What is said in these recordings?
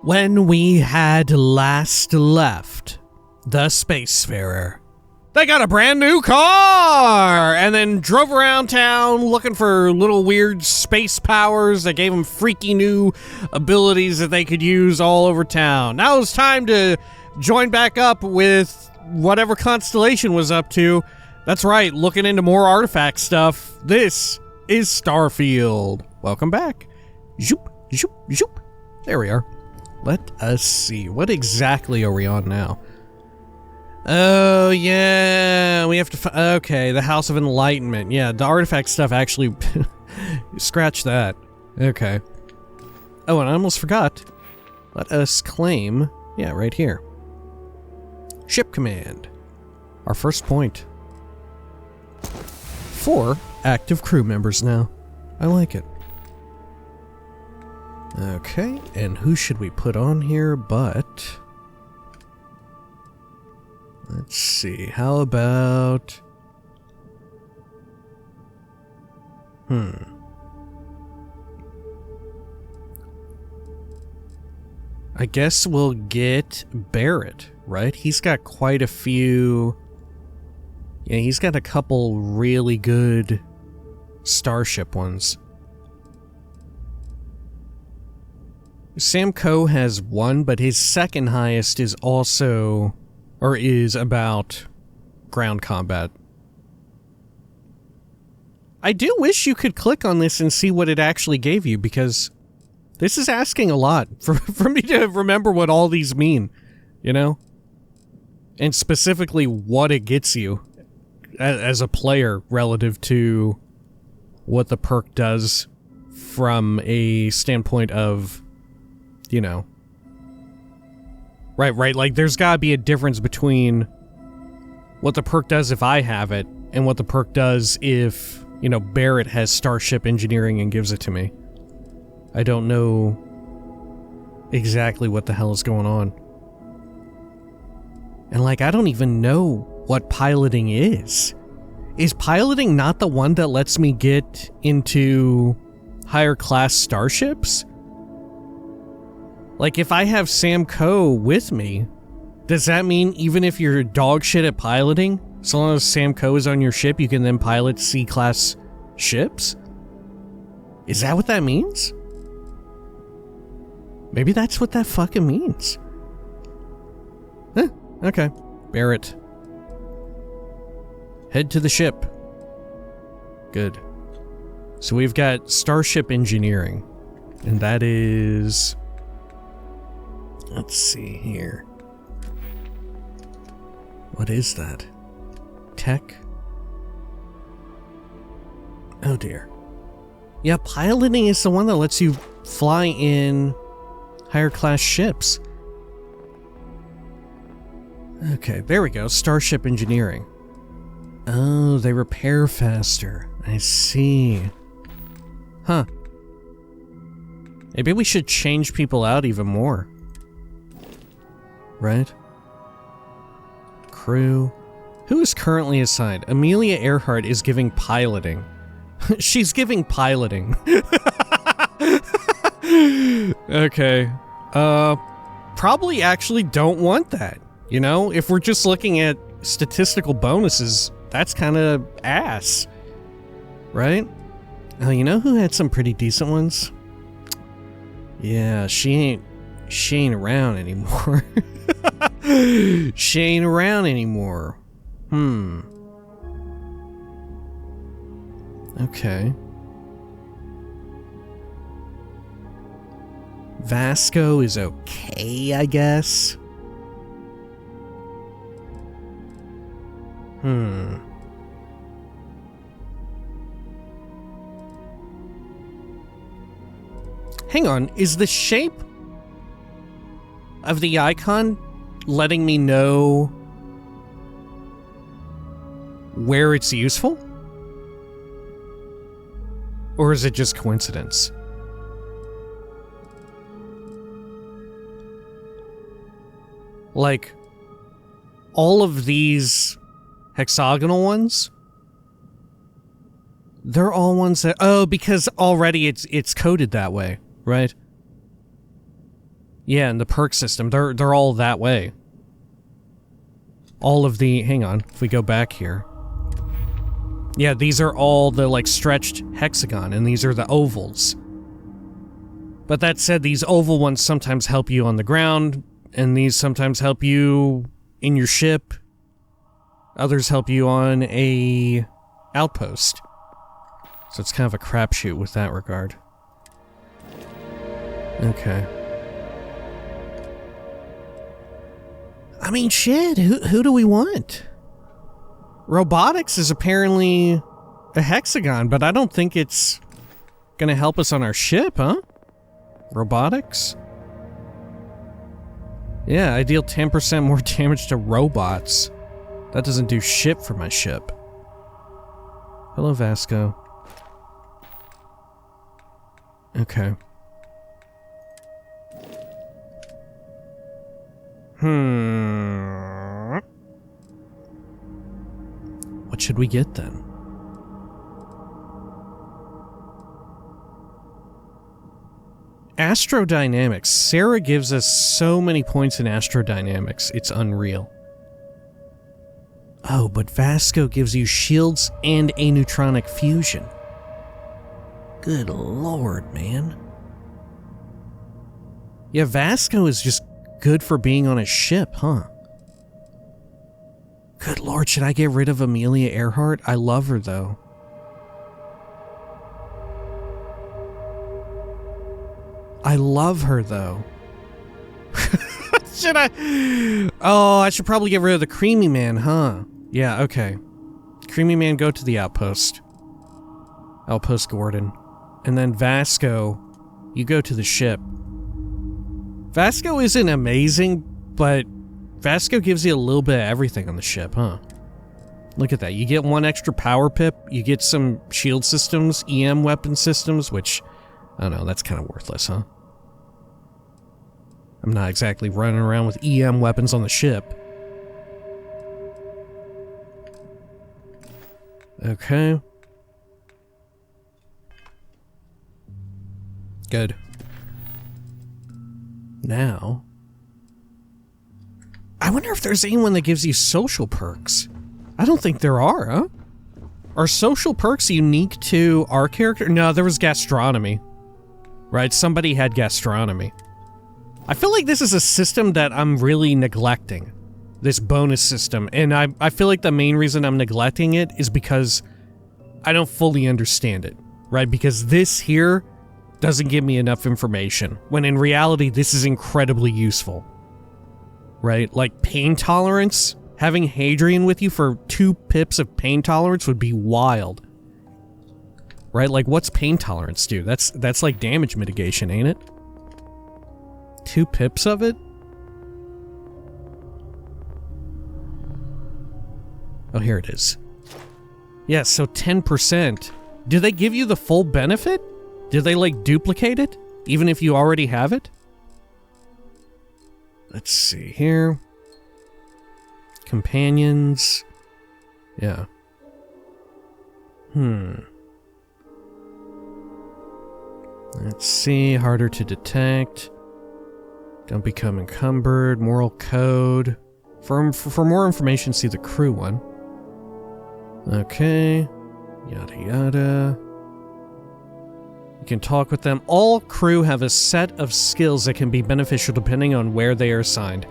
When we had last left the Spacefarer, they got a brand new car and then drove around town looking for little weird space powers that gave them freaky new abilities that they could use all over town. Now it's time to join back up with whatever Constellation was up to. That's right, looking into more artifact stuff. This is Starfield. Welcome back. Zoop, zoop, zoop. There we are. Let us see. What exactly are we on now? Oh, yeah. We have to... okay, the House of Enlightenment. Yeah, the artifact stuff actually... scratch that. Okay. Oh, and I almost forgot. Let us claim... yeah, right here. Ship command. Our first point. 4 active crew members now. I like it. Okay, and who should we put on here but... let's see, how about... I guess we'll get Barrett, right? He's got quite a few... yeah, he's got a couple really good starship ones. Sam Coe has 1, but his second highest is also... or is about ground combat. I do wish you could click on this and see what it actually gave you, because this is asking a lot for me to remember what all these mean, you know? And specifically what it gets you as a player relative to what the perk does from a standpoint of, you know... Right, like there's gotta be a difference between what the perk does if I have it, and what the perk does if, you know, Barrett has Starship Engineering and gives it to me. I don't know exactly what the hell is going on. And like, I don't even know what piloting is. Is piloting not the one that lets me get into higher class starships? Like, if I have Sam Coe with me, does that mean even if you're dog shit at piloting, so long as Sam Coe is on your ship, you can then pilot C-class ships? Is that what that means? Maybe that's what that fucking means. Huh, okay. Barrett. Head to the ship. Good. So we've got Starship Engineering, and that is... let's see here. What is that? Tech? Oh dear. Yeah, piloting is the one that lets you fly in higher class ships. Okay, there we go. Starship Engineering. Oh, they repair faster. I see. Huh. Maybe we should change people out even more. Right? Crew. Who is currently assigned? Amelia Earhart is giving piloting. She's giving piloting. Okay. Probably actually don't want that. You know, if we're just looking at statistical bonuses, that's kind of ass. Right? Oh, you know who had some pretty decent ones? Yeah, she ain't around anymore. She ain't around anymore. Okay. Vasco is okay, I guess. Hang on, is the shape of the icon letting me know where it's useful? Or is it just coincidence? Like, all of these hexagonal ones, they're all ones that... oh, because already it's coded that way, right? Yeah, and the perk system, they're all that way. All of the... Hang on, if we go back here. Yeah, these are all the, like, stretched hexagon, and these are the ovals. But that said, these oval ones sometimes help you on the ground, and these sometimes help you in your ship. Others help you on a outpost. So it's kind of a crapshoot with that regard. Okay. I mean, shit, who do we want? Robotics is apparently a hexagon, but I don't think it's gonna help us on our ship, huh? Robotics? Yeah, I deal 10% more damage to robots. That doesn't do shit for my ship. Hello, Vasco. Okay. What should we get then? Astrodynamics. Sarah gives us so many points in astrodynamics, it's unreal. Oh, but Vasco gives you shields and a neutronic fusion. Good lord, man. Yeah, Vasco is just good for being on a ship, huh? Good lord, should I get rid of Amelia Earhart? I love her, though. I love her, though. Should I? Oh, I should probably get rid of the Creamy Man, huh? Yeah, okay. Creamy Man, go to the outpost. Outpost Gordon. And then Vasco, you go to the ship. Vasco isn't amazing, but Vasco gives you a little bit of everything on the ship, huh? Look at that. You get one extra power pip, you get some shield systems, EM weapon systems, which, I don't know, that's kind of worthless, huh? I'm not exactly running around with EM weapons on the ship. Okay. Good. Now, I wonder if there's anyone that gives you social perks. I don't think there are, huh? Are social perks unique to our character? No, there was gastronomy. Right, somebody had gastronomy. I feel like this is a system that I'm really neglecting. This bonus system. And I feel like the main reason I'm neglecting it is because I don't fully understand it. Right, because this here doesn't give me enough information, when in reality this is incredibly useful. Right? Like pain tolerance, having Hadrian with you for 2 pips of pain tolerance would be wild. Right? Like what's pain tolerance do? That's like damage mitigation, ain't it? 2 pips of it? Oh, here it is. Yeah, so 10%. Do they give you the full benefit? Did they, like, duplicate it? Even if you already have it? Let's see here. Companions. Yeah. Let's see. Harder to detect. Don't become encumbered. Moral code. For more information, see the crew one. Okay. Yada yada. You can talk with them. All crew have a set of skills that can be beneficial depending on where they are assigned.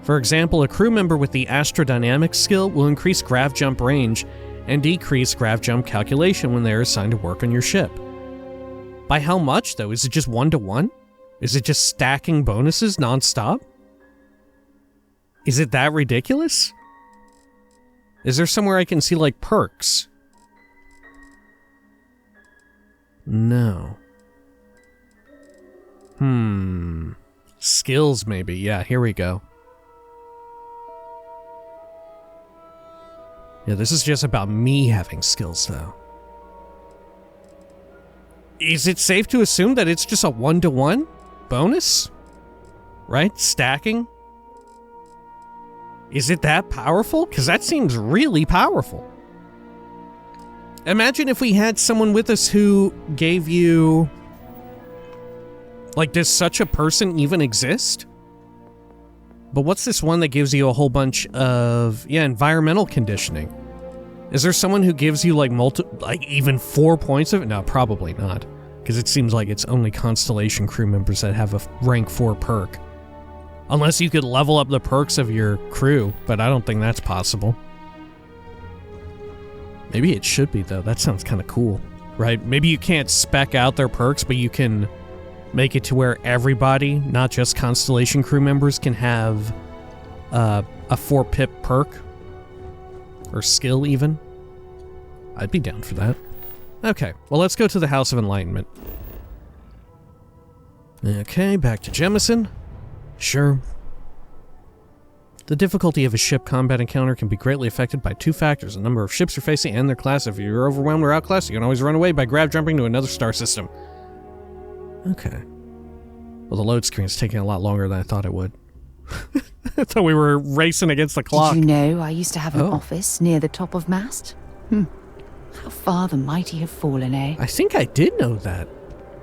For example, a crew member with the astrodynamics skill will increase grav jump range and decrease grav jump calculation when they are assigned to work on your ship. By how much, though? Is it just 1-to-1? Is it just stacking bonuses non-stop? Is it that ridiculous? Is there somewhere I can see, like, perks? No. Skills, maybe. Yeah, here we go. Yeah, this is just about me having skills, though. Is it safe to assume that it's just a 1-to-1 bonus? Right? Stacking? Is it that powerful? Because that seems really powerful. Imagine if we had someone with us who gave you... Like, does such a person even exist? But what's this one that gives you a whole bunch of, environmental conditioning? Is there someone who gives you like even 4 points of it? No, probably not. Because it seems like it's only Constellation crew members that have a rank 4 perk. Unless you could level up the perks of your crew, but I don't think that's possible. Maybe it should be, though. That sounds kind of cool, right? Maybe you can't spec out their perks, but you can make it to where everybody, not just Constellation crew members, can have a 4 pip perk. Or skill, even. I'd be down for that. Okay, well, let's go to the House of Enlightenment. Okay, back to Jemison. Sure. The difficulty of a ship combat encounter can be greatly affected by 2 factors: the number of ships you're facing and their class. If you're overwhelmed or outclassed, you can always run away by grab jumping to another star system. Okay. Well, the load screen's taking a lot longer than I thought it would. I thought we were racing against the clock. Did you know I used to have an office near the top of mast? How far the mighty have fallen, eh? I think I did know that.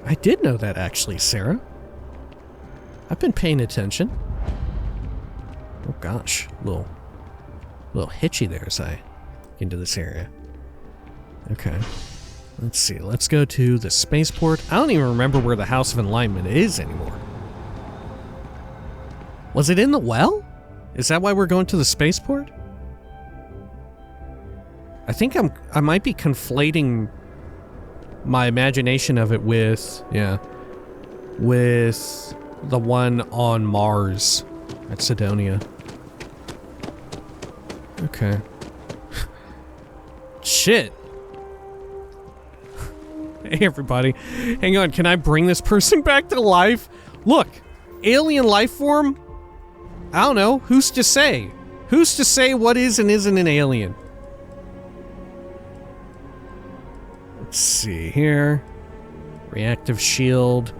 I did know that, actually, Sarah. I've been paying attention. Oh gosh, a little hitchy there as I get into this area. Okay, let's see. Let's go to the spaceport. I don't even remember where the House of Enlightenment is anymore. Was it in the well? Is that why we're going to the spaceport? I think I might be conflating my imagination of it with the one on Mars at Sidonia. Okay. Shit. Hey everybody. Hang on, can I bring this person back to life? Look, alien life form? I don't know, who's to say? Who's to say what is and isn't an alien? Let's see here. Reactive shield.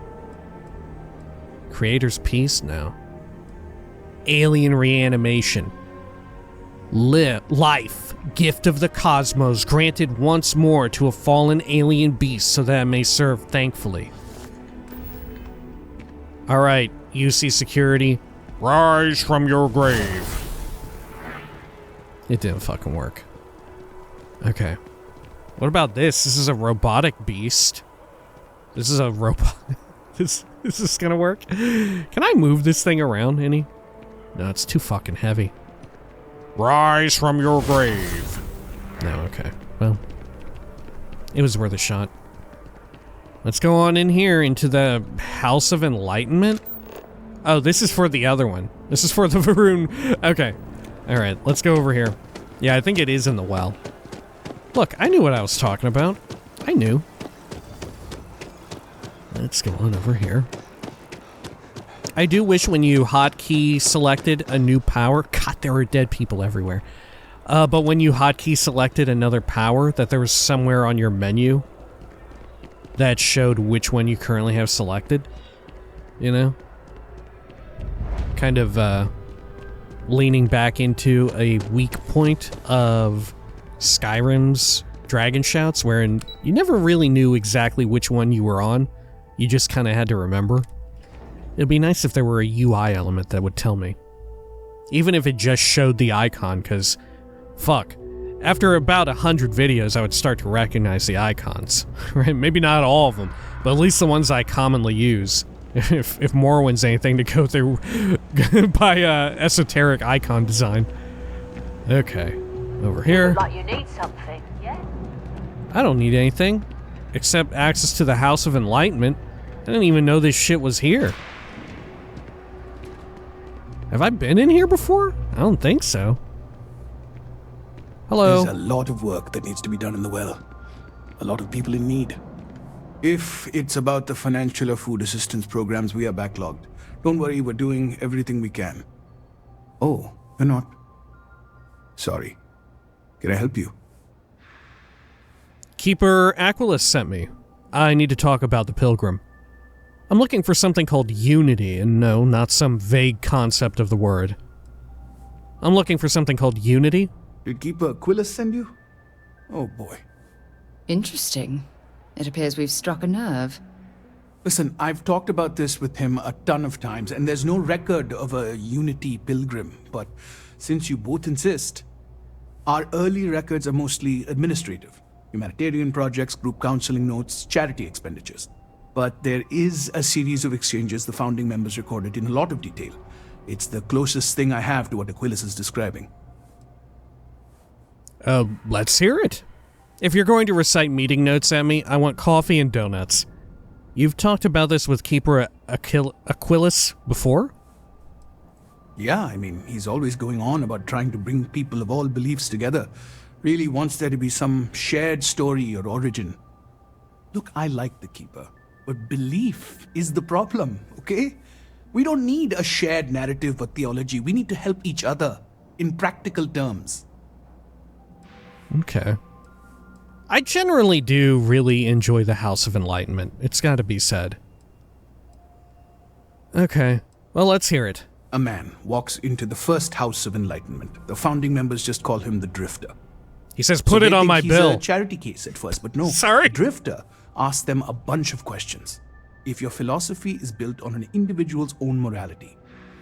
Creator's Piece? No. Alien reanimation. Life. Gift of the cosmos. Granted once more to a fallen alien beast so that it may serve thankfully. Alright, UC security. Rise from your grave. It didn't fucking work. Okay. What about this? This is a robotic beast. This is a robot. Is this gonna work? Can I move this thing around any? No, it's too fucking heavy. Rise from your grave. No, okay. Well, it was worth a shot. Let's go on in here into the House of Enlightenment. Oh, this is for the other one. This is for the Varun. Okay. Alright, let's go over here. Yeah, I think it is in the well. Look, I knew what I was talking about. I knew. Let's go on over here. I do wish when you hotkey selected a new power... God, there were dead people everywhere. But when you hotkey selected another power, that there was somewhere on your menu that showed which one you currently have selected. You know? Kind of, leaning back into a weak point of Skyrim's Dragon Shouts, wherein you never really knew exactly which one you were on. You just kind of had to remember. It'd be nice if there were a UI element that would tell me. Even if it just showed the icon, because, fuck, after about 100 videos, I would start to recognize the icons. Right? Maybe not all of them, but at least the ones I commonly use. If Morrowind's anything to go through by esoteric icon design. Okay, over here. Like you need something, yeah? I don't need anything, except access to the House of Enlightenment. I didn't even know this shit was here. Have I been in here before? I don't think so. Hello. There's a lot of work that needs to be done in the well. A lot of people in need. If it's about the financial or food assistance programs, we are backlogged. Don't worry, we're doing everything we can. Oh, we're not? Sorry. Can I help you? Keeper Aquilus sent me. I need to talk about the Pilgrim. I'm looking for something called Unity, and no, not some vague concept of the word. I'm looking for something called Unity. Did Keeper Aquilus send you? Oh boy. Interesting. It appears we've struck a nerve. Listen, I've talked about this with him a ton of times, and there's no record of a Unity Pilgrim. But since you both insist, our early records are mostly administrative. Humanitarian projects, group counseling notes, charity expenditures. But there is a series of exchanges the founding members recorded in a lot of detail. It's the closest thing I have to what Aquilus is describing. Let's hear it. If you're going to recite meeting notes at me, I want coffee and donuts. You've talked about this with Keeper Aquilus before? Yeah, I mean, he's always going on about trying to bring people of all beliefs together. Really wants there to be some shared story or origin. Look, I like the Keeper, but belief is the problem, okay? We don't need a shared narrative or theology. We need to help each other in practical terms. Okay. I generally do really enjoy the House of Enlightenment. It's got to be said. Okay. Well, let's hear it. A man walks into the first House of Enlightenment. The founding members just call him the Drifter. He says, put it on my bill. He's a charity case at first, but no. Sorry. The Drifter asks them a bunch of questions. If your philosophy is built on an individual's own morality,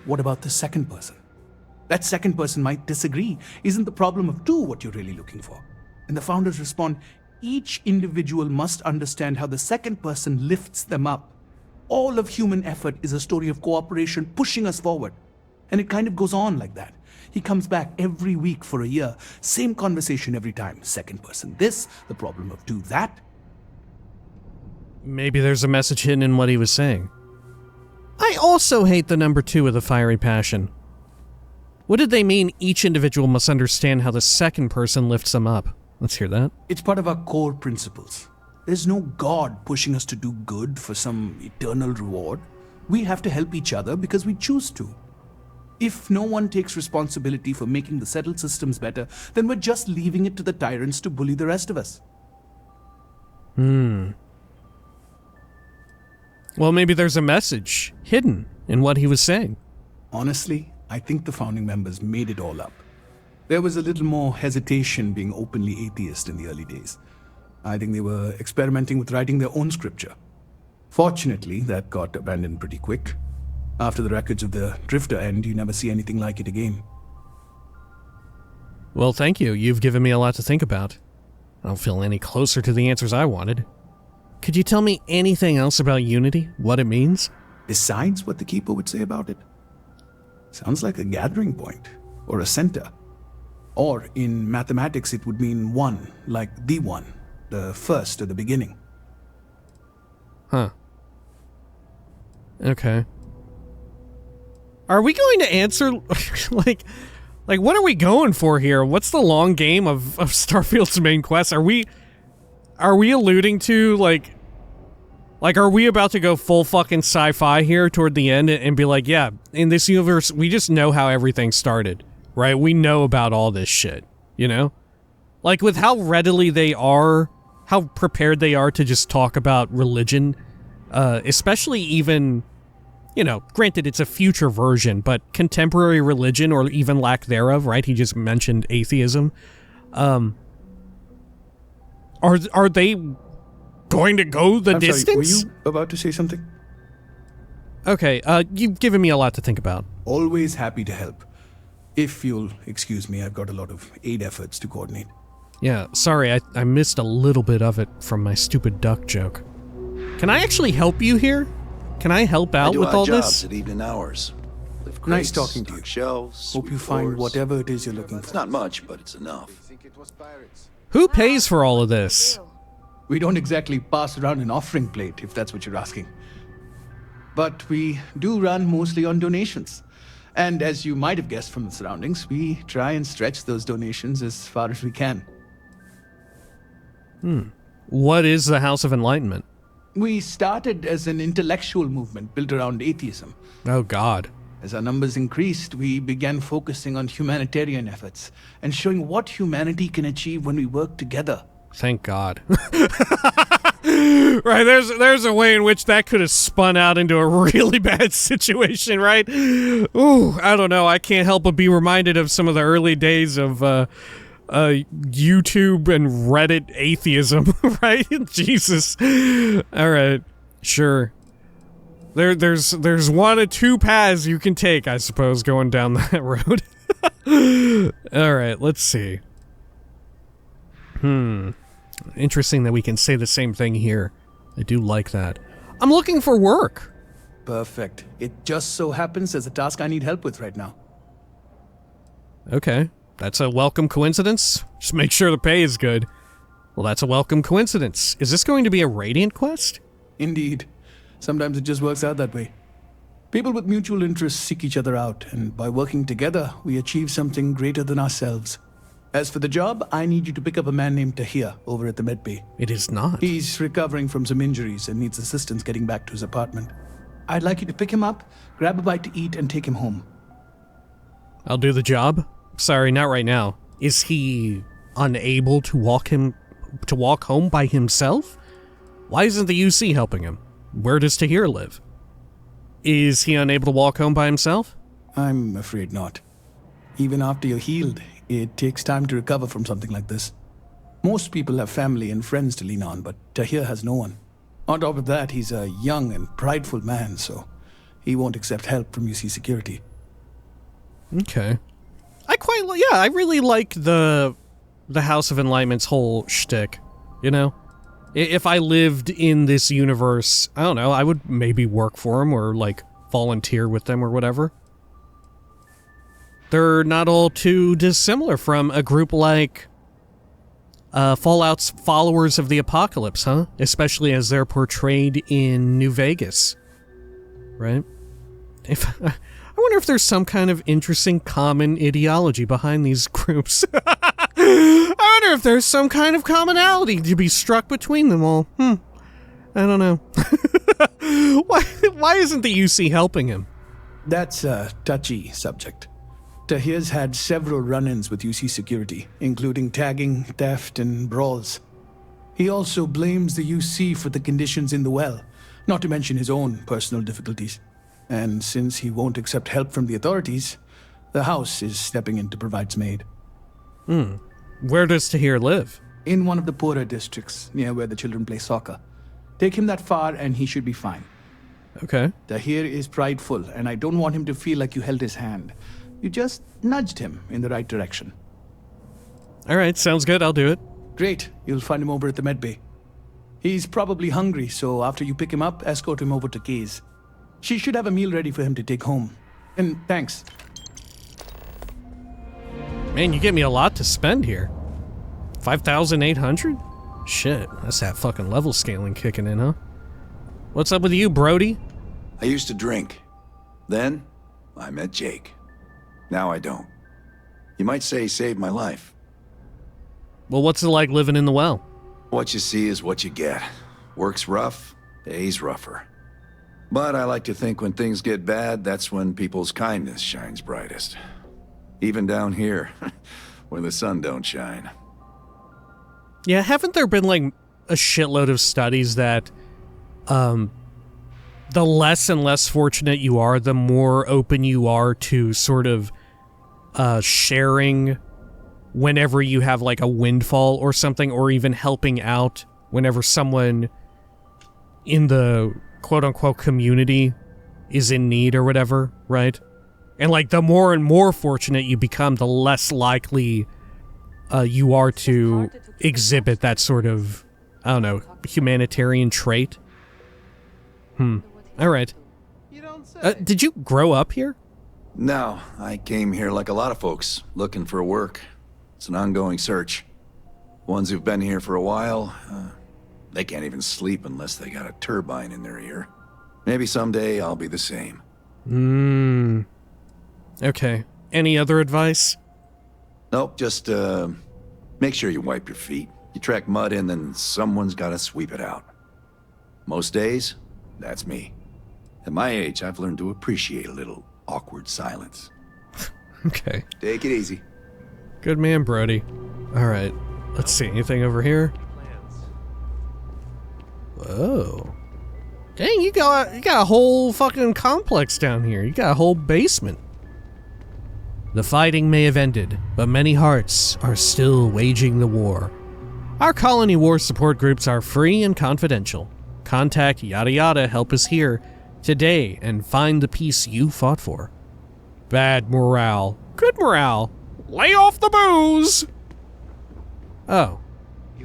what about the second person? That second person might disagree. Isn't the problem of two what you're really looking for? And the founders respond, each individual must understand how the second person lifts them up. All of human effort is a story of cooperation pushing us forward. And it kind of goes on like that. He comes back every week for a year. Same conversation every time. Second person this, the problem of two that. Maybe there's a message hidden in what he was saying. I also hate the number 2 of the fiery passion. What did they mean each individual must understand how the second person lifts them up? Let's hear that. It's part of our core principles. There's no God pushing us to do good for some eternal reward. We have to help each other because we choose to. If no one takes responsibility for making the settled systems better, then we're just leaving it to the tyrants to bully the rest of us. Well, maybe there's a message hidden in what he was saying. Honestly, I think the founding members made it all up. There was a little more hesitation being openly atheist in the early days. I think they were experimenting with writing their own scripture. Fortunately, that got abandoned pretty quick. After the records of the Drifter end, you never see anything like it again. Well, thank you. You've given me a lot to think about. I don't feel any closer to the answers I wanted. Could you tell me anything else about Unity? What it means? Besides what the Keeper would say about it? Sounds like a gathering point, or a center. Or, in mathematics, it would mean one, like the one, the first or the beginning. Huh. Okay. Are we going to answer, like, what are we going for here? What's the long game of Starfield's main quest? Are we alluding to, like, are we about to go full fucking sci-fi here toward the end and be like, yeah, in this universe, we just know how everything started, right? We know about all this shit, you know? Like, with how readily they are, how prepared they are to just talk about religion, especially even, you know, granted it's a future version, but contemporary religion or even lack thereof, right? He just mentioned atheism. Are they going to go the distance? Sorry, were you about to say something? Okay, you've given me a lot to think about. Always happy to help. If you'll excuse me, I've got a lot of aid efforts to coordinate. Yeah, sorry, I missed a little bit of it from my stupid duck joke. Can I actually help you here? Can I help out with all this? At evening hours. Lift Nice crates, talking to you. stock shelves, Hope sweep you find floors. whatever it is you're looking It's for. not much, but it's enough. Who pays for all of this? We don't exactly pass around an offering plate, if that's what you're asking. But we do run mostly on donations. And as you might have guessed from the surroundings, we try and stretch those donations as far as we can. What is the House of Enlightenment? We started as an intellectual movement built around atheism. Oh, God. As our numbers increased, we began focusing on humanitarian efforts and showing what humanity can achieve when we work together. Thank God. Right, there's a way in which that could have spun out into a really bad situation, right? Ooh, I don't know. I can't help but be reminded of some of the early days of YouTube and Reddit atheism, right? Jesus. All right, sure. There's one of two paths you can take, I suppose, going down that road. Alright, let's see. Interesting that we can say the same thing here. I do like that. I'm looking for work. Perfect. It just so happens there's a task I need help with right now. Okay, that's a welcome coincidence. Just make sure the pay is good. Well, that's a welcome coincidence. Is this going to be a Radiant quest? Indeed. Sometimes it just works out that way. People with mutual interests seek each other out, and by working together, we achieve something greater than ourselves. As for the job, I need you to pick up a man named Tahir over at the medbay. It is not. He's recovering from some injuries and needs assistance getting back to his apartment. I'd like you to pick him up, grab a bite to eat, and take him home. I'll do the job. Sorry, not right now. Is he unable to walk home by himself? Why isn't the UC helping him? Where does Tahir live? Is he unable to walk home by himself? I'm afraid not. Even after you're healed, it takes time to recover from something like this. Most people have family and friends to lean on, but Tahir has no one. On top of that, he's a young and prideful man, so he won't accept help from UC security. Okay. I really like the House of Enlightment's whole shtick, you know? If I lived in this universe, I don't know, I would maybe work for them or, like, volunteer with them or whatever. They're not all too dissimilar from a group like Fallout's Followers of the Apocalypse, huh? Especially as they're portrayed in New Vegas. Right? I wonder if there's some kind of interesting common ideology behind these groups. I wonder if there's some kind of commonality to be struck between them all. I don't know. Why isn't the UC helping him? That's a touchy subject. Tahir's had several run-ins with UC security, including tagging, theft, and brawls. He also blames the UC for the conditions in the well, not to mention his own personal difficulties. And since he won't accept help from the authorities, the house is stepping in to provide some aid. Where does Tahir live? In one of the poorer districts, near where the children play soccer. Take him that far and he should be fine. Okay. Tahir is prideful, and I don't want him to feel like you held his hand. You just nudged him in the right direction. Alright, sounds good, I'll do it. Great, you'll find him over at the medbay. He's probably hungry, so after you pick him up, escort him over to Kay's. She should have a meal ready for him to take home. And thanks. Man, you get me a lot to spend here. 5,800? Shit, that's that fucking level scaling kicking in, huh? What's up with you, Brody? I used to drink. Then, I met Jake. Now I don't. You might say he saved my life. Well, what's it like living in the well? What you see is what you get. Work's rough, day's rougher. But I like to think when things get bad, that's when people's kindness shines brightest. Even down here, where the sun don't shine. Yeah, haven't there been, like, a shitload of studies that, the less and less fortunate you are, the more open you are to sort of, sharing whenever you have, like, a windfall or something, or even helping out whenever someone in the quote-unquote community is in need or whatever, right? And, like, the more and more fortunate you become, the less likely you are to exhibit that sort of, I don't know, humanitarian trait. Alright. Did you grow up here? No, I came here like a lot of folks, looking for work. It's an ongoing search. Ones who've been here for a while, they can't even sleep unless they got a turbine in their ear. Maybe someday I'll be the same. Okay. Any other advice? Nope, just, make sure you wipe your feet. You track mud in, then someone's gotta sweep it out. Most days, that's me. At my age, I've learned to appreciate a little awkward silence. Okay. Take it easy. Good man, Brody. Alright. Let's see. Anything over here? Whoa. Dang, you got a whole fucking complex down here. You got a whole basement. The fighting may have ended, but many hearts are still waging the war. Our colony war support groups are free and confidential. Contact yada yada help us here today and find the peace you fought for. Bad morale. Good morale. Lay off the booze! Oh.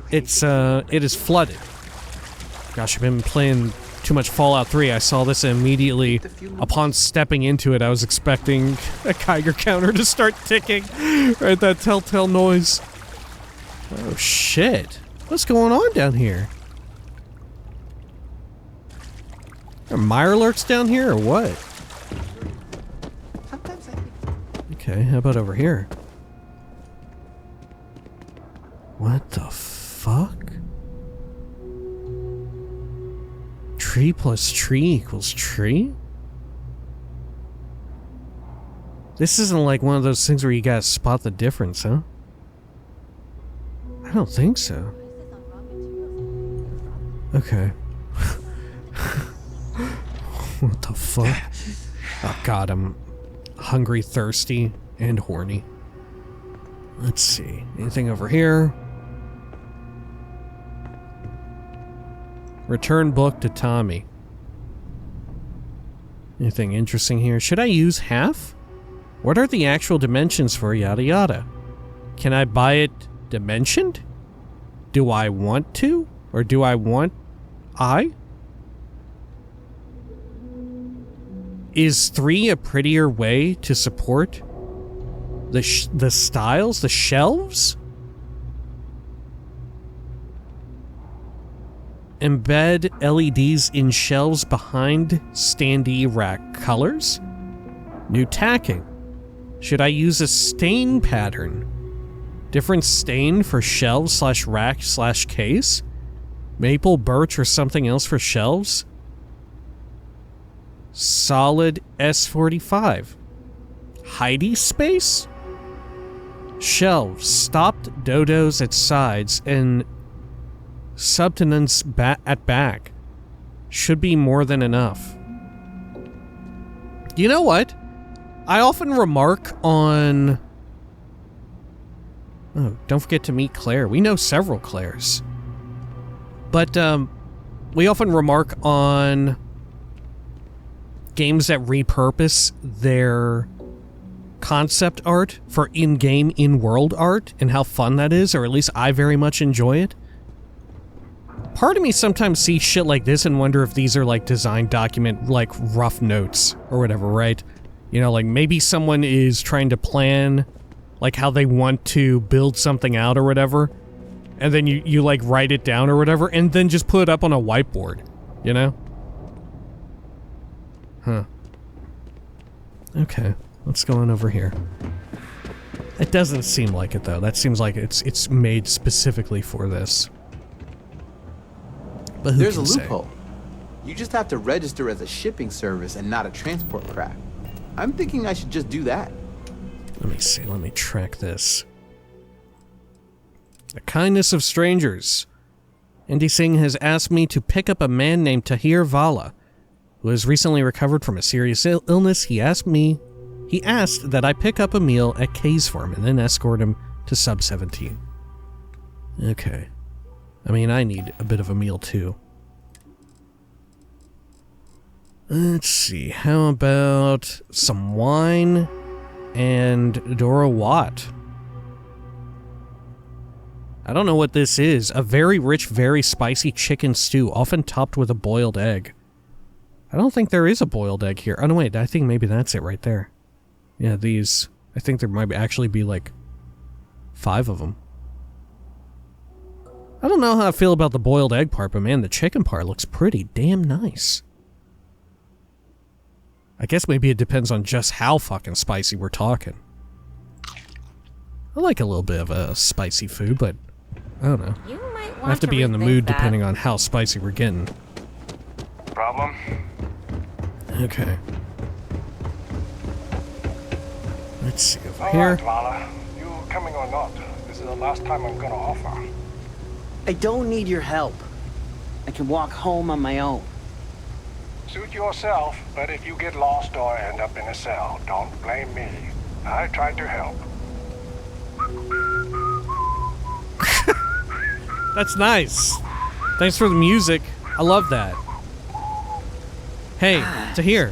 It is flooded. Gosh, I've been playing too much Fallout 3. I saw this and immediately, upon stepping into it, I was expecting a Geiger counter to start ticking. Right, that telltale noise. Oh, shit. What's going on down here? Are Mirelurks down here, or what? Okay, how about over here? What the fuck? Tree plus tree equals tree? This isn't like one of those things where you gotta spot the difference, huh? I don't think so. Okay. What the fuck? Oh god, I'm hungry, thirsty, and horny. Let's see. Anything over here? Return book to Tommy. Anything interesting here? Should I use half? What are the actual dimensions for yada yada? Can I buy it dimensioned? Do I want to? Or do I want I? Is 3 a prettier way to support the styles, the shelves? Embed LEDs in shelves behind standee rack colors? New tacking. Should I use a stain pattern? Different stain for shelves / rack / case? Maple, birch, or something else for shelves? Solid S45. Heidi space? Shelves, stopped dodos at sides, and subtenance at back. Should be more than enough. You know what? I often remark on... Oh, don't forget to meet Claire. We know several Claires. But, we often remark on games that repurpose their concept art for in-game, in-world art, and how fun that is, or at least I very much enjoy it. Part of me sometimes sees shit like this and wonder if these are like design document, like rough notes or whatever, right? You know, like maybe someone is trying to plan like how they want to build something out or whatever, and then you like write it down or whatever, and then just put it up on a whiteboard, you know? Huh. Okay, let's go on over here. It doesn't seem like it though. That seems like it's made specifically for this. But who There's can a say? loophole. You just have to register as a shipping service and not a transport craft. I'm thinking I should just do that. Let me see, let me track this. The kindness of strangers. Andy Singh has asked me to pick up a man named Tahir Vala, who has recently recovered from a serious illness. He asked that I pick up a meal at Kay's for him and then escort him to Sub 17. Okay. I mean, I need a bit of a meal too. Let's see, how about some wine and Dora Watt? I don't know what this is. A very rich, very spicy chicken stew, often topped with a boiled egg. I don't think there is a boiled egg here. Oh, no, wait, I think maybe that's it right there. Yeah, these. I think there might actually be like 5 of them. I don't know how I feel about the boiled egg part, but man, the chicken part looks pretty damn nice. I guess maybe it depends on just how fucking spicy we're talking. I like a little bit of a spicy food, but I don't know. You might want I have to be in the rethink mood that. depending on how spicy we're getting. Problem? Okay. Let's see over All here. right, Vala. You coming or not, this is the last time I'm gonna offer. I don't need your help. I can walk home on my own. Suit yourself, but if you get lost or end up in a cell, don't blame me. I tried to help. That's nice. Thanks for the music. I love that. Hey, Tahir,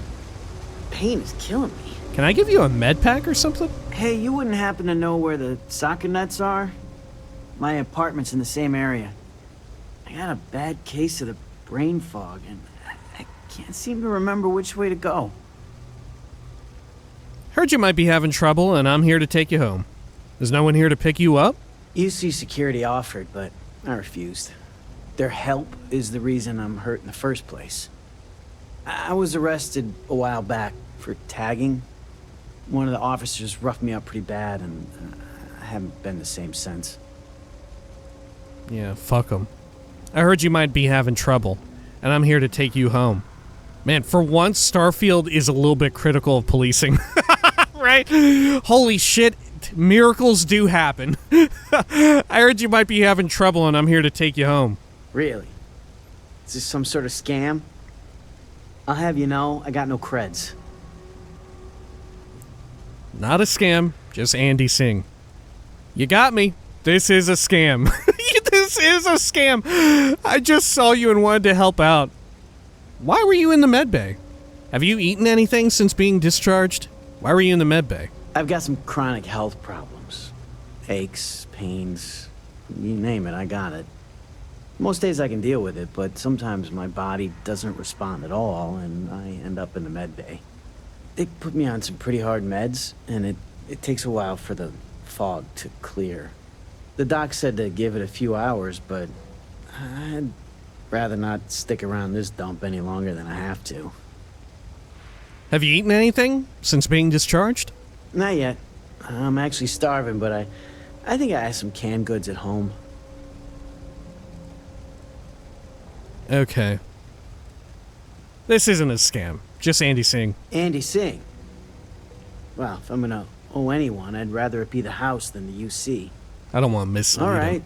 Pain is killing me. can I give you a med pack or something? Hey, you wouldn't happen to know where the soccer nets are? My apartment's in the same area. I got a bad case of the brain fog, and I can't seem to remember which way to go. Heard you might be having trouble, and I'm here to take you home. Is no one here to pick you up? UC security offered, but I refused. Their help is the reason I'm hurt in the first place. I was arrested a while back for tagging. One of the officers roughed me up pretty bad, and I haven't been the same since. Yeah, fuck them. I heard you might be having trouble, and I'm here to take you home. Man, for once, Starfield is a little bit critical of policing. Right? Holy shit, miracles do happen. I heard you might be having trouble, and I'm here to take you home. Really? Is this some sort of scam? I'll have you know, I got no creds. Not a scam, just Andy Singh. You got me. This is a scam. This is a scam. I just saw you and wanted to help out. Why were you in the med bay? Have you eaten anything since being discharged? Why were you in the med bay? I've got some chronic health problems. Aches, pains, you name it, I got it. Most days I can deal with it, but sometimes my body doesn't respond at all, and I end up in the med bay. They put me on some pretty hard meds, and it takes a while for the fog to clear. The doc said to give it a few hours, but I'd rather not stick around this dump any longer than I have to. Have you eaten anything since being discharged? Not yet. I'm actually starving, but I think I have some canned goods at home. Okay. This isn't a scam. Just Andy Singh. Andy Singh? Well, if I'm gonna owe anyone, I'd rather it be the house than the UC. I don't want to mislead All him. right,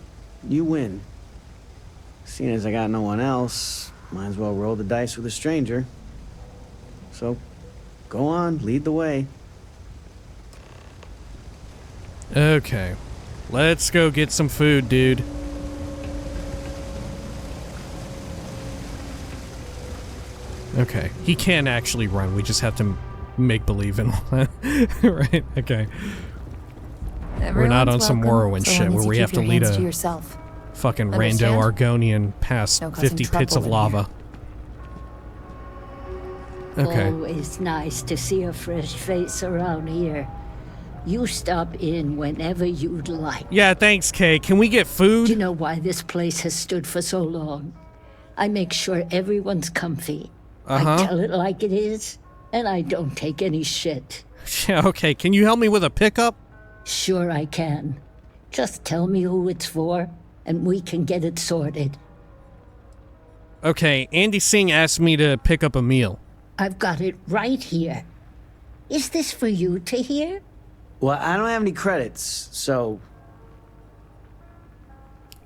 you win. Seeing as I got no one else, might as well roll the dice with a stranger. So, go on, lead the way. Okay. Let's go get some food, dude. Okay. He can actually run. We just have to make believe in all that. Right? Okay. We're not on some Morrowind shit where we have to lead a fucking rando Argonian past 50 pits of lava. Okay. Always nice to see a fresh face around here. You stop in whenever you'd like. Yeah, thanks, Kay. Can we get food? Do you know why this place has stood for so long? I make sure everyone's comfy. I tell it like it is, and I don't take any shit. Yeah, okay. Can you help me with a pickup? Sure I can. Just tell me who it's for, and we can get it sorted. Okay, Andy Singh asked me to pick up a meal. I've got it right here. Is this for you to hear? Well, I don't have any credits, so...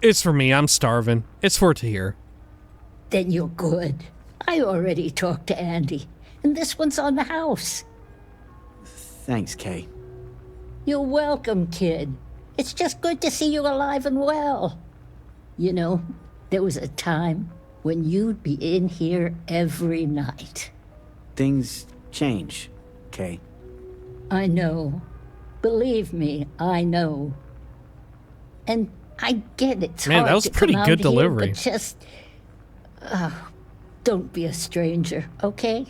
It's for me. I'm starving. It's for Tahir. Then you're good. I already talked to Andy, and this one's on the house. Thanks, Kay. You're welcome, kid. It's just good to see you alive and well. You know, there was a time when you'd be in here every night. Things change, Kay. I know. Believe me, I know. And I get it's Man, hard that was to pretty come good out delivery. Here, but just... don't be a stranger, okay?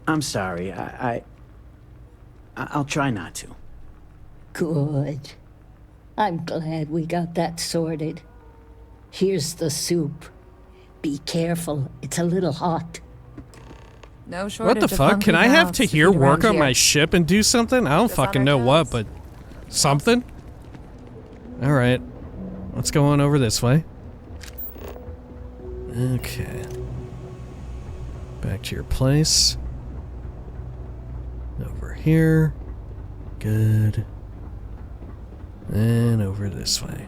I'm sorry. I'll try not to. Good. I'm glad we got that sorted. Here's the soup. Be careful, it's a little hot. No shortage What the of fuck? hungry Can I have mouths to Tahir feed work around on here. my ship and do something? I don't fucking know what, but something? Alright. Let's go on over this way. Okay. Back to your place. Over here. Good. And over this way.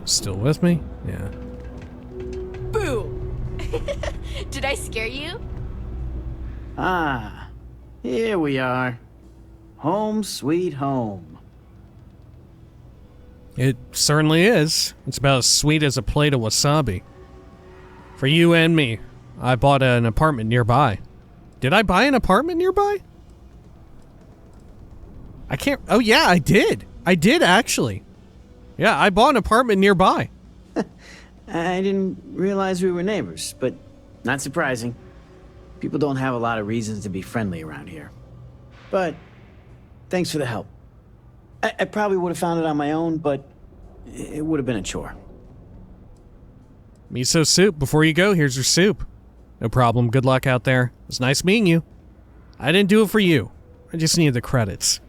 Still with me? Yeah. Boo! Did I scare you? Ah, here we are. Home sweet home. It certainly is. It's about as sweet as a plate of wasabi. For you and me. I bought an apartment nearby. Did I buy an apartment nearby? I can't... Oh, yeah, I did. I did, actually. Yeah, I bought an apartment nearby. I didn't realize we were neighbors, but not surprising. People don't have a lot of reasons to be friendly around here. But thanks for the help. I probably would have found it on my own, but it would have been a chore. Miso soup. Before you go, here's your soup. No problem. Good luck out there. It was nice meeting you. I didn't do it for you. I just needed the credits.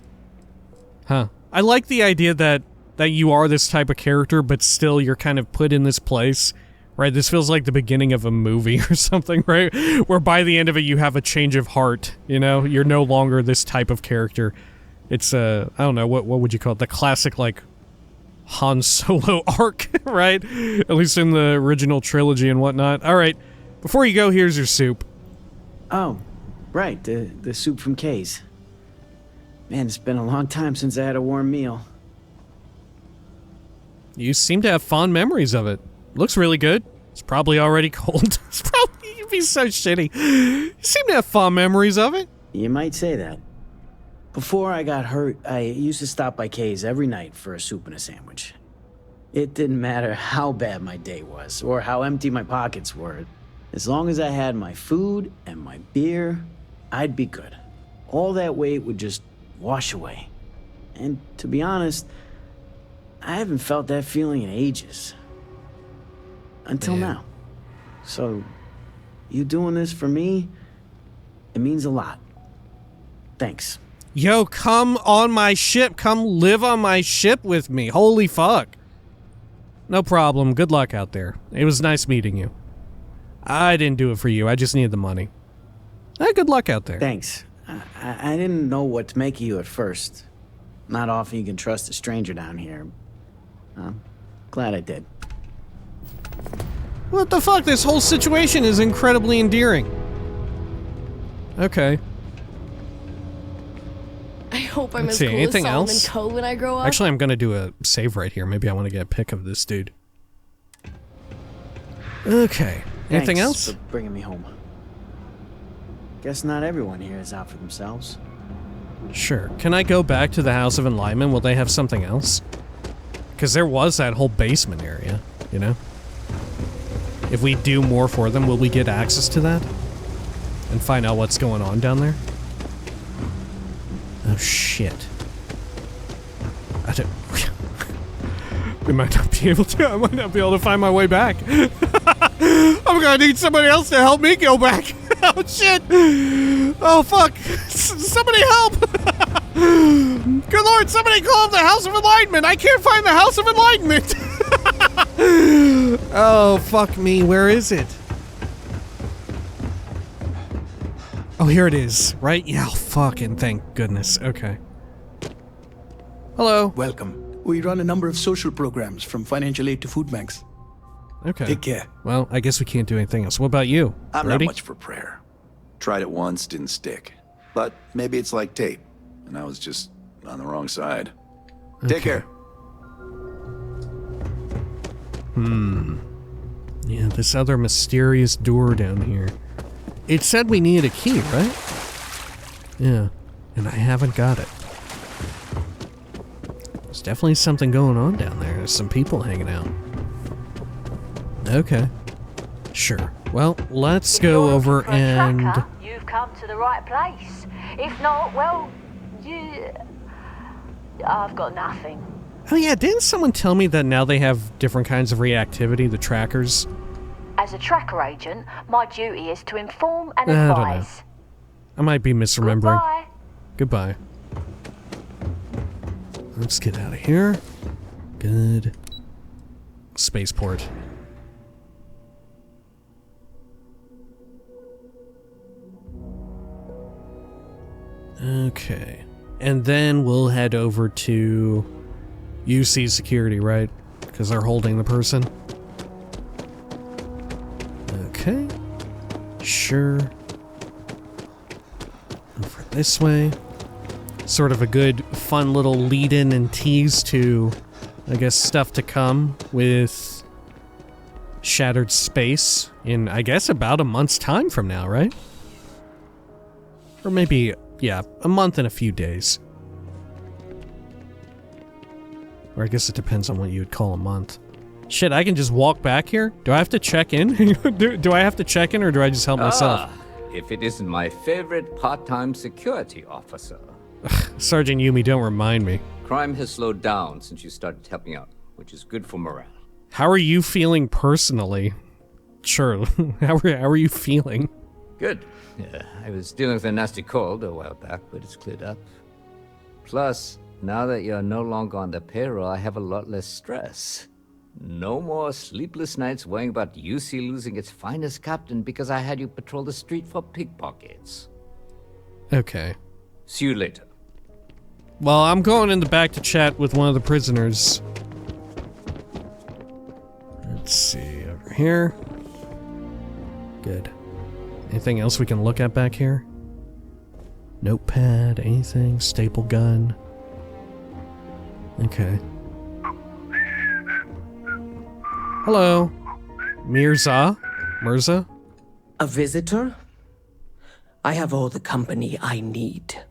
Huh. I like the idea that you are this type of character, but still you're kind of put in this place, right? This feels like the beginning of a movie or something, right? Where by the end of it you have a change of heart, you know? You're no longer this type of character. It's I don't know, what would you call it? The classic, like, Han Solo arc, right? At least in the original trilogy and whatnot. Alright, before you go, here's your soup. Oh, right, the soup from Kay's. Man, it's been a long time since I had a warm meal. You seem to have fond memories of it. Looks really good. It's probably already cold. It's probably, you'd be so shitty. You seem to have fond memories of it. You might say that. Before I got hurt, I used to stop by Kay's every night for a soup and a sandwich. It didn't matter how bad my day was, or how empty my pockets were. As long as I had my food and my beer, I'd be good. All that weight would just wash away. And to be honest, I haven't felt that feeling in ages. Until now. So, you doing this for me, it means a lot. Thanks. Yo, come on my ship. Come live on my ship with me. Holy fuck. No problem. Good luck out there. It was nice meeting you. I didn't do it for you. I just needed the money. Good luck out there. Thanks. I didn't know what to make of you at first. Not often you can trust a stranger down here. I'm glad I did. What the fuck? This whole situation is incredibly endearing. Okay. I hope I'm Let's as see, cool anything as Solomon else? Coe when I grow up. Actually, I'm gonna do a save right here. Maybe I want to get a pic of this dude. Okay. Anything Thanks else? for bringing me home. Guess not everyone here is out for themselves. Sure. Can I go back to the House of Enlightment? Will they have something else? Because there was that whole basement area, you know? If we do more for them, will we get access to that? And find out what's going on down there? Oh, shit. I don't... We might not be able to. I might not be able to find my way back. I'm gonna need somebody else to help me go back. Oh, shit. Oh, fuck. Somebody help. Good Lord, somebody call up the House of Enlightenment. I can't find the House of Enlightenment. Oh, fuck me. Where is it? Oh, here it is, right? Yeah, fucking thank goodness. Okay. Hello. Welcome. We run a number of social programs, from financial aid to food banks. Okay. Take care. Well, I guess we can't do anything else. What about you? I'm Brody? not much for prayer. Tried it once, didn't stick. But maybe it's like tape, and I was just on the wrong side. Take care. Yeah, this other mysterious door down here. It said we needed a key, right? Yeah, and I haven't got it. There's definitely something going on down there. There's some people hanging out. Okay. Sure. Well, let's go over and... Tracker, you've come to the right place. If not, well, I've got nothing. Oh yeah, didn't someone tell me that now they have different kinds of reactivity, the trackers? As a tracker agent, my duty is to inform and I don't know. advise. I might be misremembering. Goodbye. Goodbye. Let's get out of here. Good. Spaceport. Okay. And then we'll head over to UC security, right? Because they're holding the person. Okay. Sure. Over this way. Sort of a good, fun little lead-in and tease to, I guess, stuff to come with shattered space in, I guess, about a month's time from now, right? Or maybe, yeah, a month and a few days. Or I guess it depends on what you would call a month. Shit, I can just walk back here? Do I have to check in? do I have to check in, or do I just help myself? If it isn't my favorite part-time security officer. Sergeant Yumi, don't remind me. Crime has slowed down since you started helping out, which is good for morale. How are you feeling personally? Sure, how are you feeling? Good. Yeah, I was dealing with a nasty cold a while back, but it's cleared up. Plus, now that you're no longer on the payroll, I have a lot less stress. No more sleepless nights worrying about UC losing its finest captain because I had you patrol the street for pickpockets. Okay. See you later. Well, I'm going in the back to chat with one of the prisoners. Let's see, over here. Good. Anything else we can look at back here? Notepad, anything? Staple gun. Okay. Hello. Mirza? A visitor? I have all the company I need.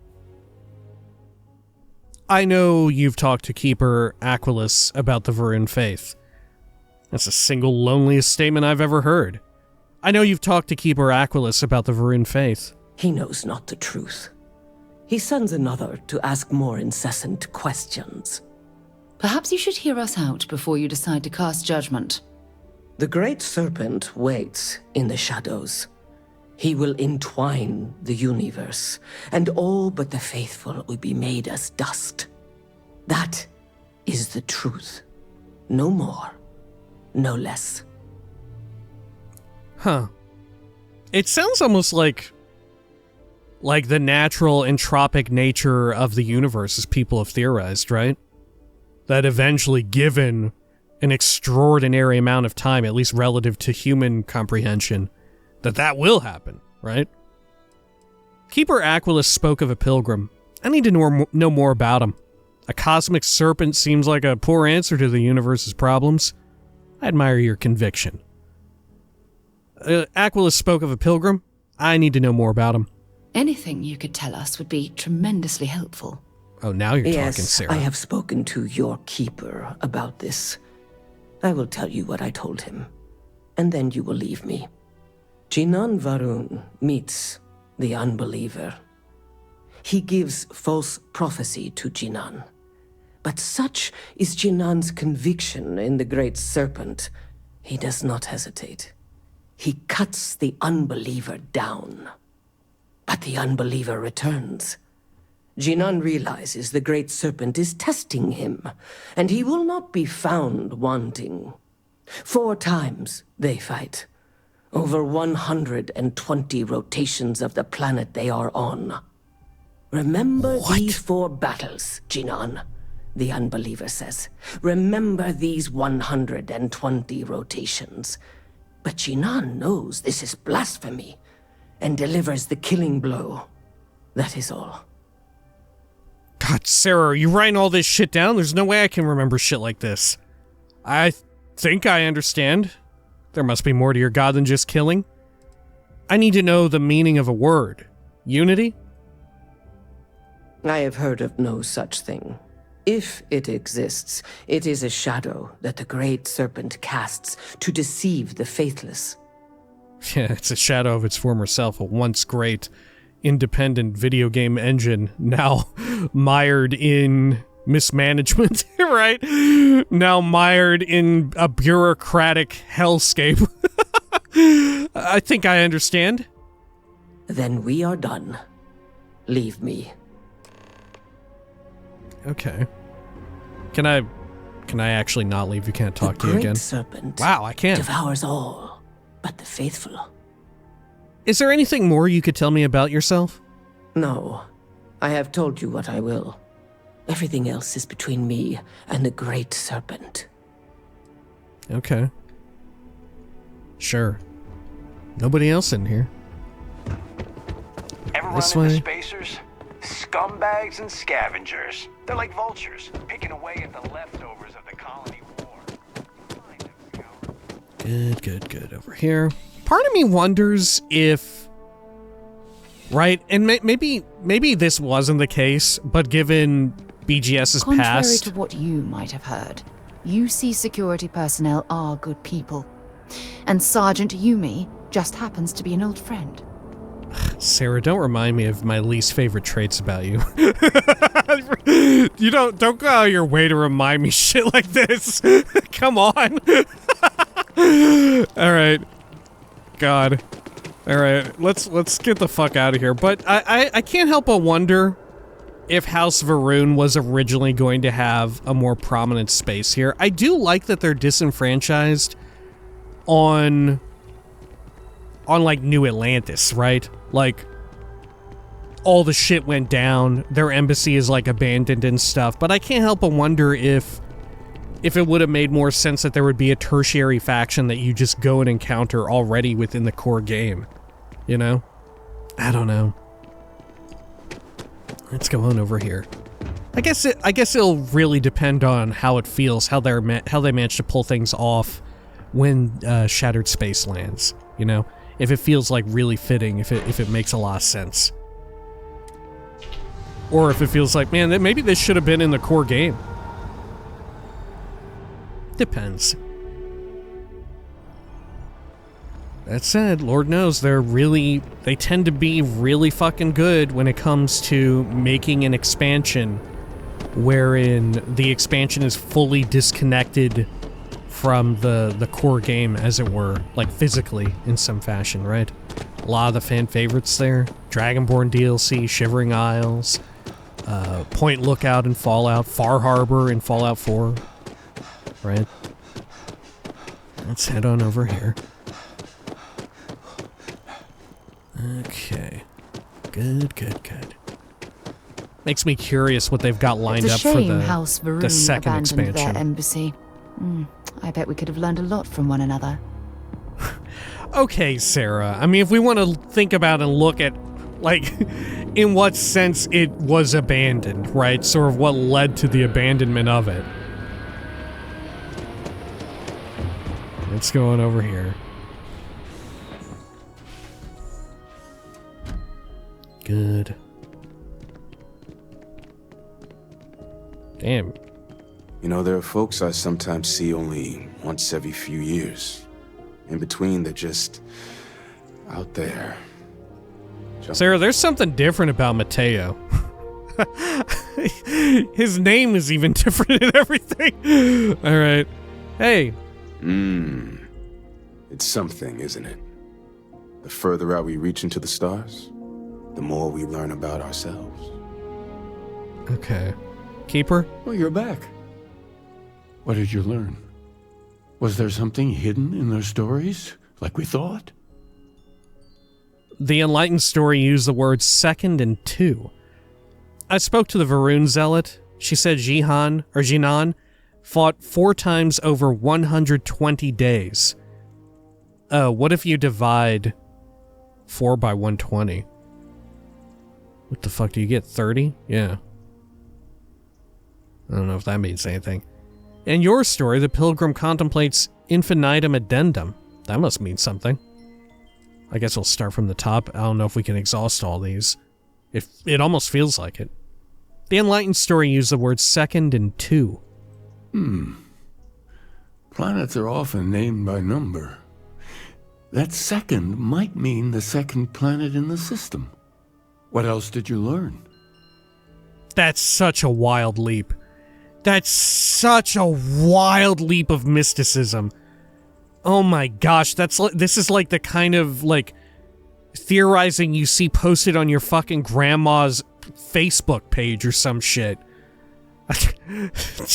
I know you've talked to Keeper Aquilus about the Varun faith. That's the single loneliest statement I've ever heard. I know you've talked to Keeper Aquilus about the Varun faith. He knows not the truth. He sends another to ask more incessant questions. Perhaps you should hear us out before you decide to cast judgment. The Great Serpent waits in the shadows. He will entwine the universe, and all but the faithful will be made as dust. That is the truth. No more, no less. Huh. It sounds almost like the natural entropic nature of the universe, as people have theorized, right? That eventually, given an extraordinary amount of time, at least relative to human comprehension, that will happen, right? Keeper Aquilus spoke of a pilgrim. I need to know more about him. A cosmic serpent seems like a poor answer to the universe's problems. I admire your conviction. Aquilus spoke of a pilgrim. I need to know more about him. Anything you could tell us would be tremendously helpful. Oh, now you're talking, Sarah. I have spoken to your keeper about this. I will tell you what I told him, and then you will leave me. Jinan Varun meets the unbeliever. He gives false prophecy to Jinan. But such is Jinan's conviction in the Great Serpent, he does not hesitate. He cuts the unbeliever down. But the unbeliever returns. Jinan realizes the Great Serpent is testing him, and he will not be found wanting. 4 times they fight. Over 120 rotations of the planet they are on. Remember these 4 battles, Jinan, the unbeliever says. Remember these 120 rotations. But Jinan knows this is blasphemy, and delivers the killing blow. That is all. God, Sarah, are you writing all this shit down? There's no way I can remember shit like this. I think I understand. There must be more to your god than just killing. I need to know the meaning of a word. Unity? I have heard of no such thing. If it exists, it is a shadow that the Great Serpent casts to deceive the faithless. Yeah, it's a shadow of its former self, a once great, independent video game engine, now mired in mismanagement, right? Now mired in a bureaucratic hellscape. I think I understand. Then we are done. Leave me. Okay. Can I actually not leave? You can't talk to you again. The Great Serpent wow, I can't. Devours all but the faithful. Is there anything more you could tell me about yourself? No. I have told you what I will. Everything else is between me and the Great Serpent. Okay. Sure. Nobody else in here. Ever This run into way. spacers? Scumbags and scavengers. They're like vultures, picking away at the leftovers of the colony war. Good. Over here. Part of me wonders if... Right, and maybe this wasn't the case, but given BGS's Contrary past... to what you might have heard, UC security personnel are good people. And Sergeant Yumi just happens to be an old friend. Sarah, don't remind me of my least favorite traits about you. You don't go out of your way to remind me shit like this. Come on. All right. God. All right, let's get the fuck out of here. But I can't help but wonder if House Varun was originally going to have a more prominent space here. I do like that they're disenfranchised on like New Atlantis, right? Like all the shit went down. Their embassy is like abandoned and stuff. But I can't help but wonder if it would have made more sense that there would be a tertiary faction that you just go and encounter already within the core game. You know? I don't know. Let's go on over here. I guess it'll really depend on how it feels, how they manage to pull things off when Shattered Space lands, you know? If it feels like really fitting, if it makes a lot of sense. Or if it feels like, man, maybe this should have been in the core game. Depends. That said, Lord knows they tend to be really fucking good when it comes to making an expansion wherein the expansion is fully disconnected from the core game, as it were, like physically in some fashion, right? A lot of the fan favorites there. Dragonborn DLC, Shivering Isles, Point Lookout in Fallout, Far Harbor in Fallout 4, right? Let's head on over here. Okay. Good. Makes me curious what they've got lined up for the second expansion. Their embassy. I bet we could have learned a lot from one another. Okay, Sarah. I mean, if we want to think about and look at, like, in what sense it was abandoned, right? Sort of what led to the abandonment of it. Let's go on over here. Good. Damn. You know, there are folks I sometimes see only once every few years. In between, they're just out there. Sarah, there's something different about Mateo. His name is even different and everything. All right. Hey. It's something, isn't it? The further out we reach into the stars, the more we learn about ourselves. Okay. Keeper? Oh, you're back. What did you learn? Was there something hidden in their stories, like we thought? The Enlightened story used the words second and two. I spoke to the Varun Zealot. She said Jinan fought 4 times over 120 days. What if you divide 4 by 120? What the fuck do you get, 30? Yeah. I don't know if that means anything. In your story, the Pilgrim contemplates infinitum addendum. That must mean something. I guess we'll start from the top. I don't know if we can exhaust all these. It almost feels like it. The Enlightened story used the words second and two. Planets are often named by number. That second might mean the second planet in the system. What else did you learn? That's such a wild leap. That's such a wild leap of mysticism. Oh my gosh, this is like the kind of, like, theorizing you see posted on your fucking grandma's Facebook page or some shit.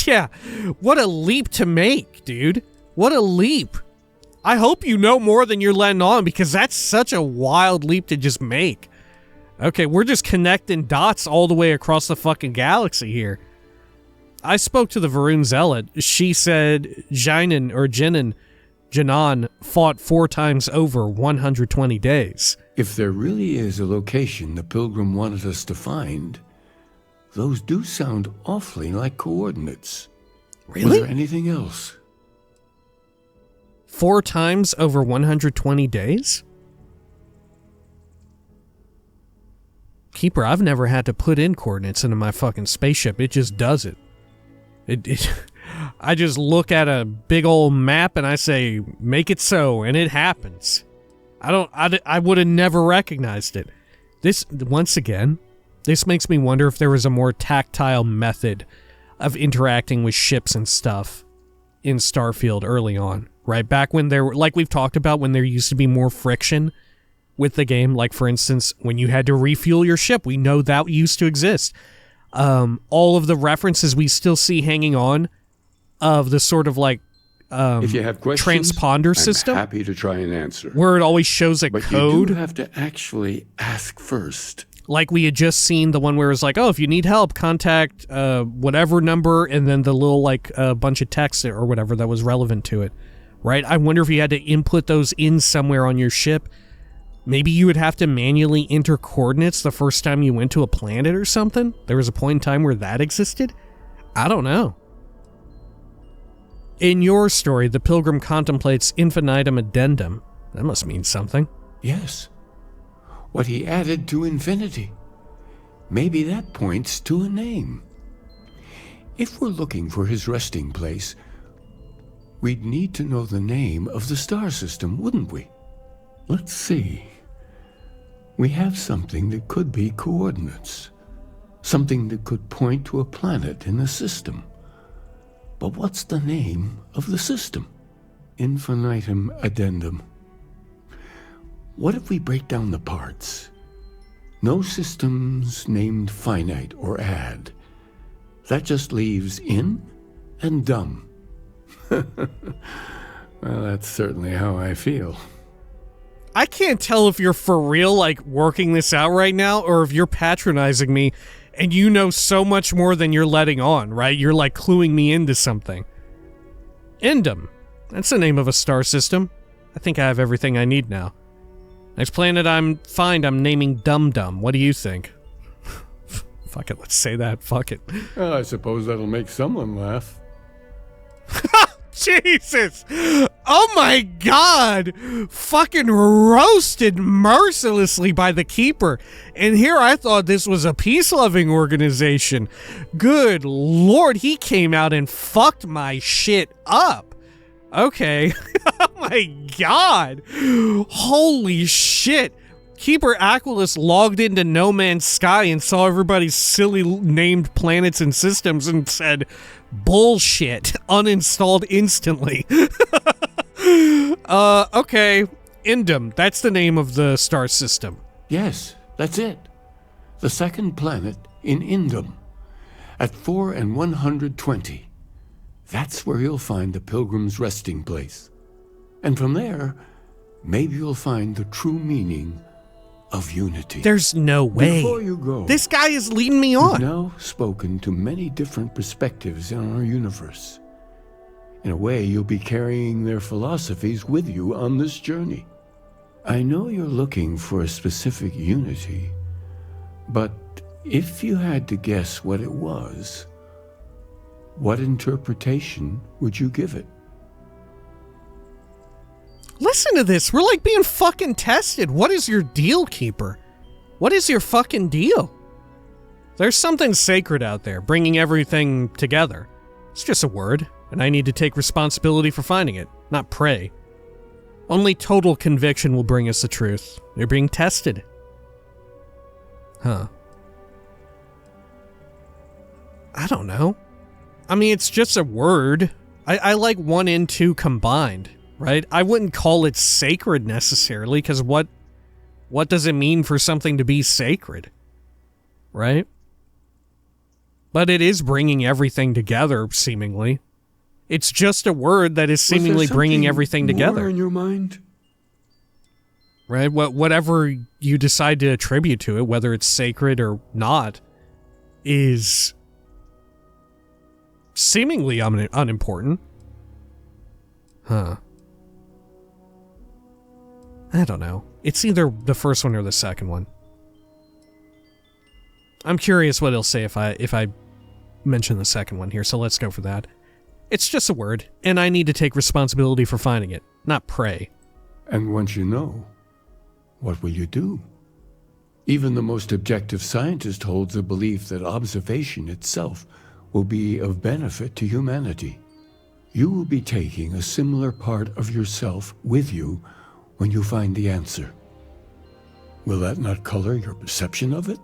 Yeah, what a leap to make, dude. What a leap. I hope you know more than you're letting on, because that's such a wild leap to just make. Okay, we're just connecting dots all the way across the fucking galaxy here. I spoke to the Varun Zealot. She said Jinan fought 4 times over 120 days. If there really is a location the Pilgrim wanted us to find, those do sound awfully like coordinates. Really? Was there anything else? 4 times over 120 days? Keeper, I've never had to put in coordinates into my fucking spaceship. It just does it. I just look at a big old map and I say, make it so, and it happens. I would have never recognized it. Once again, this makes me wonder if there was a more tactile method of interacting with ships and stuff in Starfield early on, right? Back when like we've talked about, when there used to be more friction with the game, like for instance, when you had to refuel your ship, we know that used to exist. All of the references we still see hanging on of the sort of like if you have questions, transponder system. I'm happy to try and answer. Where it always shows a but code. You do have to actually ask first. Like we had just seen the one where it was like, oh, if you need help, contact whatever number, and then the little like bunch of text or whatever that was relevant to it, right? I wonder if you had to input those in somewhere on your ship. Maybe you would have to manually enter coordinates the first time you went to a planet or something? There was a point in time where that existed? I don't know. In your story, the Pilgrim contemplates infinitum addendum. That must mean something. Yes. What he added to infinity. Maybe that points to a name. If we're looking for his resting place, we'd need to know the name of the star system, wouldn't we? Let's see. We have something that could be coordinates. Something that could point to a planet in the system. But what's the name of the system? Infinitum addendum. What if we break down the parts? No systems named finite or add. That just leaves in and dumb. Well, that's certainly how I feel. I can't tell if you're for real, like, working this out right now, or if you're patronizing me and you know so much more than you're letting on, right? You're, like, cluing me into something. Endum. That's the name of a star system. I think I have everything I need now. Next planet I'm naming Dum Dum. What do you think? Fuck it, let's say that. Fuck it. Well, I suppose that'll make someone laugh. Jesus! Oh my god! Fucking roasted mercilessly by the Keeper. And here I thought this was a peace-loving organization. Good lord, he came out and fucked my shit up. Okay. Oh my god! Holy shit! Keeper Aquilus logged into No Man's Sky and saw everybody's silly named planets and systems and said, bullshit, uninstalled instantly. Okay, Endum, that's the name of the star system. Yes, that's it. The second planet in Endum, at 4 and 120. That's where you'll find the Pilgrim's resting place. And from there, maybe you'll find the true meaning of unity. There's no way. Before you go, this guy is leading me on. You've now spoken to many different perspectives in our universe. In a way, you'll be carrying their philosophies with you on this journey. I know you're looking for a specific unity, but if you had to guess what it was, what interpretation would you give it? Listen to this. We're like being fucking tested. What is your deal, Keeper? What is your fucking deal? There's something sacred out there, bringing everything together. It's just a word, and I need to take responsibility for finding it, not pray. Only total conviction will bring us the truth. You're being tested. Huh. I don't know. I mean, it's just a word. I like 1 and 2 combined. Right? I wouldn't call it sacred necessarily, because what does it mean for something to be sacred? Right? But it is bringing everything together, seemingly. It's just a word that is seemingly bringing everything together. More in your mind? Right? Whatever you decide to attribute to it, whether it's sacred or not, is seemingly unimportant. Huh. I don't know. It's either the first one or the second one. I'm curious what he'll say if I mention the second one here, so let's go for that. It's just a word, and I need to take responsibility for finding it. not pray. And once you know, what will you do? Even the most objective scientist holds the belief that observation itself will be of benefit to humanity. You will be taking a similar part of yourself with you when you find the answer. Will that not color your perception of it?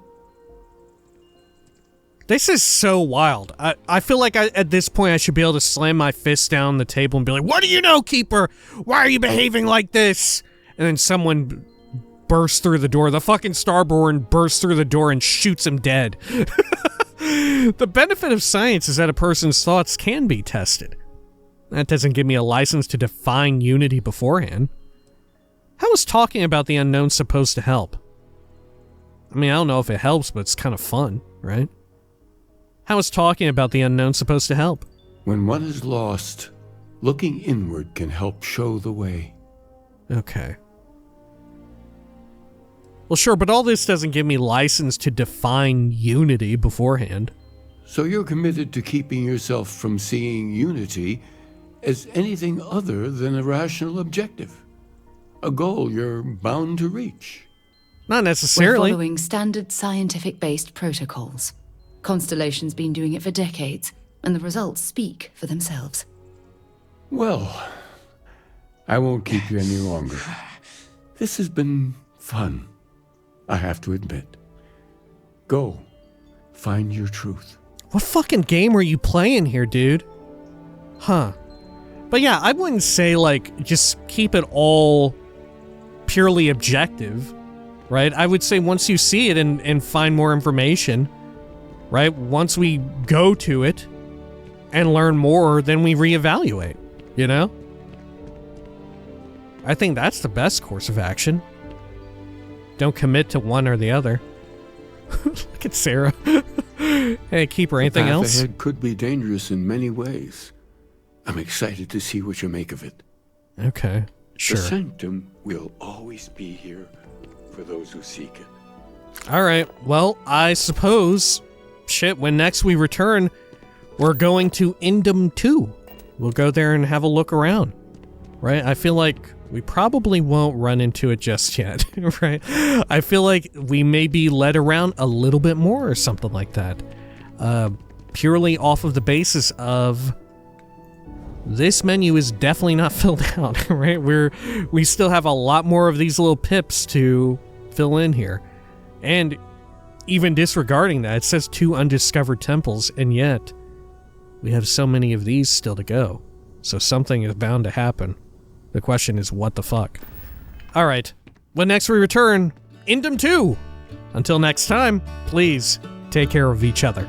This is so wild. I feel like at this point I should be able to slam my fist down on the table and be like, what do you know, Keeper? Why are you behaving like this? And then someone bursts through the door. The fucking Starborn bursts through the door and shoots him dead. The benefit of science is that a person's thoughts can be tested. That doesn't give me a license to define unity beforehand. How is talking about the unknown supposed to help? I mean, I don't know if it helps, but it's kind of fun, right? How is talking about the unknown supposed to help? When one is lost, looking inward can help show the way. Okay. Well, sure, but all this doesn't give me license to define unity beforehand. So you're committed to keeping yourself from seeing unity as anything other than a rational objective. A goal you're bound to reach. Not necessarily. We're following standard scientific-based protocols. Constellation's been doing it for decades, and the results speak for themselves. Well, I won't keep you any longer. This has been fun, I have to admit. Go, find your truth. What fucking game are you playing here, dude? Huh. But yeah, I wouldn't say, like, just keep it all purely objective, right? I would say once you see it and find more information, right? Once we go to it and learn more, then we reevaluate, you know? I think that's the best course of action. Don't commit to one or the other. Look at Sarah. Hey, Keeper, anything the path else? ahead could be dangerous in many ways. I'm excited to see what you make of it. Okay, sure. The Sanctum will always be here for those who seek it. All right, well, I suppose, shit, when next we return, we're going to Indum 2. We'll go there and have a look around, right? I feel like we probably won't run into it just yet, right? I feel like we may be led around a little bit more or something like that. Purely off of the basis of this menu is definitely not filled out, right? We still have a lot more of these little pips to fill in here. And even disregarding that, it says 2 undiscovered temples, and yet we have so many of these still to go. So something is bound to happen. The question is, what the fuck? All right, when next we return, Indum 2. Until next time, please take care of each other.